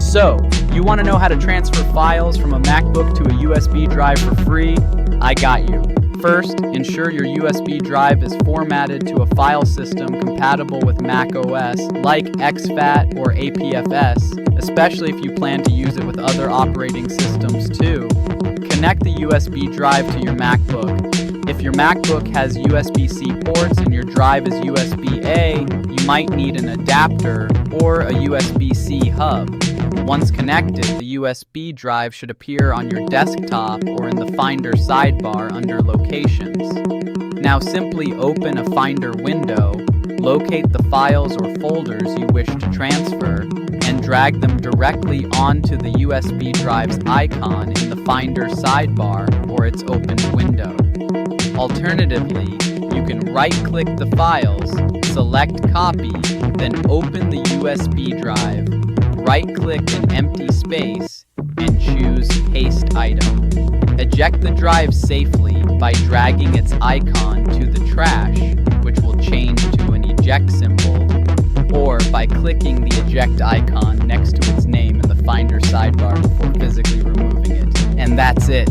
So, you want to know how to transfer files from a MacBook to a USB drive for free? I got you. First, ensure your USB drive is formatted to a file system compatible with Mac OS like exFAT or APFS, especially if you plan to use it with other operating systems too. Connect the USB drive to your MacBook. If your MacBook has USB-C ports and your drive is USB-A, you might need an adapter or a USB-C hub. Once connected, the USB drive should appear on your desktop or in the Finder sidebar under Locations. Now simply open a Finder window, locate the files or folders you wish to transfer, and drag them directly onto the USB drive's icon in the Finder sidebar or its opened window. Alternatively, you can right-click the files, select Copy, then open the USB drive, right-click an empty space, and choose Paste Item. Eject the drive safely by dragging its icon to the trash, which will change to an eject symbol, or by clicking the eject icon next to its name in the Finder sidebar before physically removing it. And that's it.